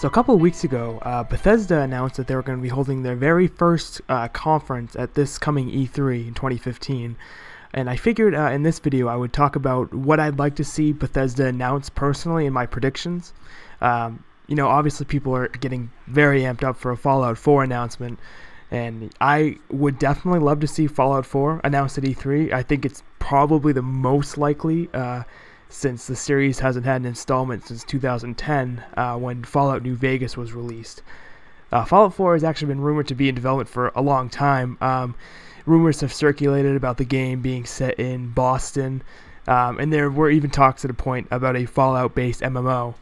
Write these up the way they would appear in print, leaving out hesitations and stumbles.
So a couple of weeks ago, Bethesda announced that they were going to be holding their very first conference at this coming E3 in 2015. And I figured in this video I would talk about what I'd like to see Bethesda announce personally in my predictions. Obviously people are getting very amped up for a Fallout 4 announcement. And I would definitely love to see Fallout 4 announced at E3. I think it's probably the most likely since the series hasn't had an installment since 2010 when Fallout New Vegas was released. Fallout 4 has actually been rumored to be in development for a long time. Rumors have circulated about the game being set in Boston, and there were even talks at a point about a Fallout-based MMO.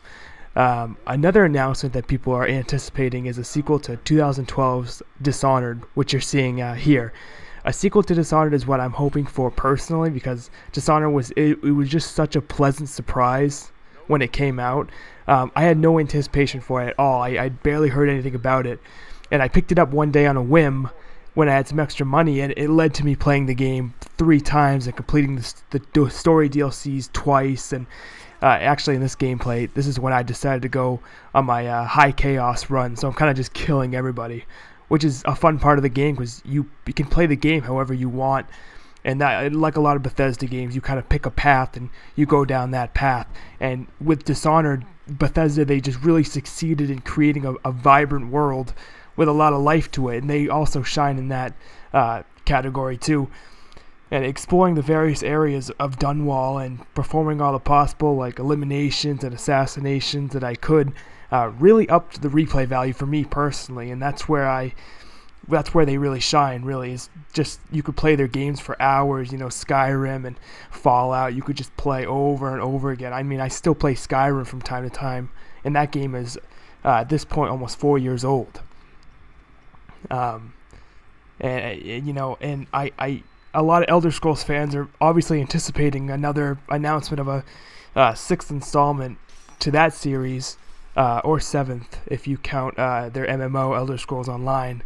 Another announcement that people are anticipating is a sequel to 2012's Dishonored, which you're seeing here. A sequel to Dishonored is what I'm hoping for personally, because Dishonored was just such a pleasant surprise when it came out. I had no anticipation for it at all. I barely heard anything about it, and I picked it up one day on a whim when I had some extra money, and it led to me playing the game 3 times and completing the story DLCs twice. And actually in this gameplay, this is when I decided to go on my high chaos run, so I'm kind of just killing everybody, which is a fun part of the game because you can play the game however you want. And that, like a lot of Bethesda games, you kind of pick a path and you go down that path. And with Dishonored, Bethesda, they just really succeeded in creating a vibrant world with a lot of life to it, and they also shine in that category too. And exploring the various areas of Dunwall and performing all the possible eliminations and assassinations that I could really upped the replay value for me personally. And that's where they really shine. Really, is just you could play their games for hours. Skyrim and Fallout, you could just play over and over again. I mean, I still play Skyrim from time to time, and that game is at this point almost 4 years old. A lot of Elder Scrolls fans are obviously anticipating another announcement of a 6th installment to that series, or 7th if you count their MMO Elder Scrolls Online.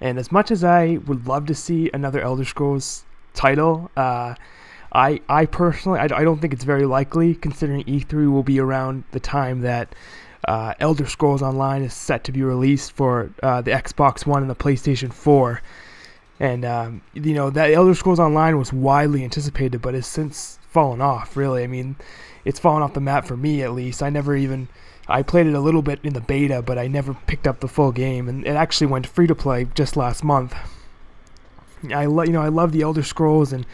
And as much as I would love to see another Elder Scrolls title, I personally I don't think it's very likely, considering E3 will be around the time that Elder Scrolls Online is set to be released for the Xbox One and the PlayStation 4. And that Elder Scrolls Online was widely anticipated, but has since fallen off, really. I mean, it's fallen off the map for me, at least. I played it a little bit in the beta, but I never picked up the full game, and it actually went free to play just last month. I love the Elder Scrolls, and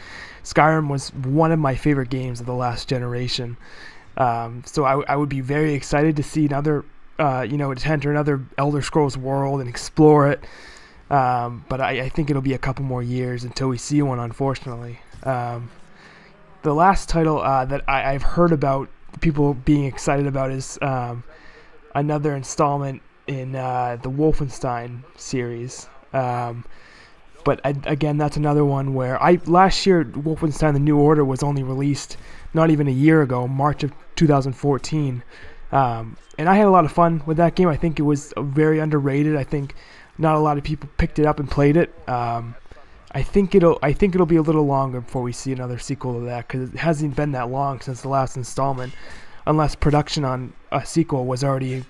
Skyrim was one of my favorite games of the last generation. So I would be very excited to see another, to enter another Elder Scrolls world and explore it. But I think it'll be a couple more years until we see one, unfortunately. The last title that I've heard about people being excited about is another installment in the Wolfenstein series. But again, that's another one where last year Wolfenstein: The New Order was only released not even a year ago, March of 2014. And I had a lot of fun with that game. I think it was very underrated. I think not a lot of people picked it up and played it. I think it'll be a little longer before we see another sequel to that, because it hasn't been that long since the last installment, unless production on a sequel was already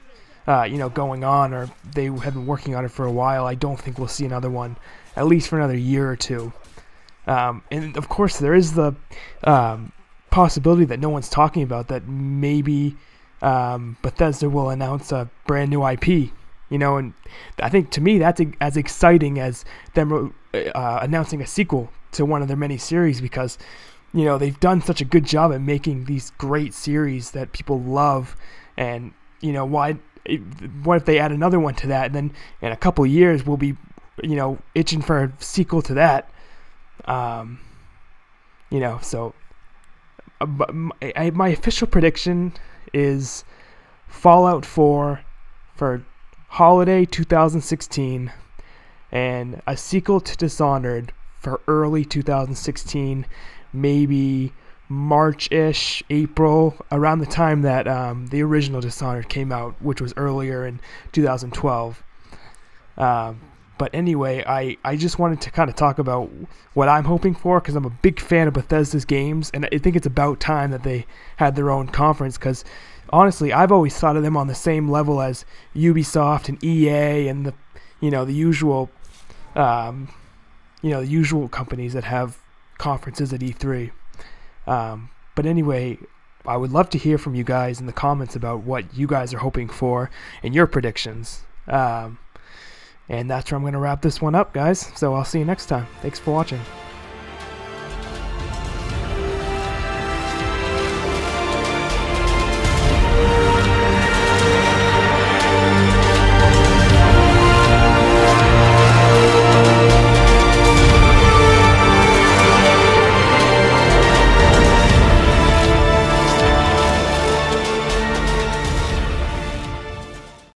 going on, or they have been working on it for a while. I don't think we'll see another one, at least for another year or two. And of course there is the possibility that no one's talking about, that maybe Bethesda will announce a brand new IP. And I think, to me, that's as exciting as them announcing a sequel to one of their many series, because they've done such a good job at making these great series that people love. And what if they add another one to that, and then in a couple of years we'll be itching for a sequel to that. So my official prediction is Fallout 4 for holiday 2016, and a sequel to Dishonored for early 2016, maybe March-ish, April, around the time that the original Dishonored came out, which was earlier in 2012. But But anyway, I just wanted to kind of talk about what I'm hoping for, because I'm a big fan of Bethesda's games, and I think it's about time that they had their own conference, because honestly, I've always thought of them on the same level as Ubisoft and EA and the usual the usual companies that have conferences at E3. But anyway, I would love to hear from you guys in the comments about what you guys are hoping for and your predictions. And that's where I'm going to wrap this one up, guys. So I'll see you next time. Thanks for watching.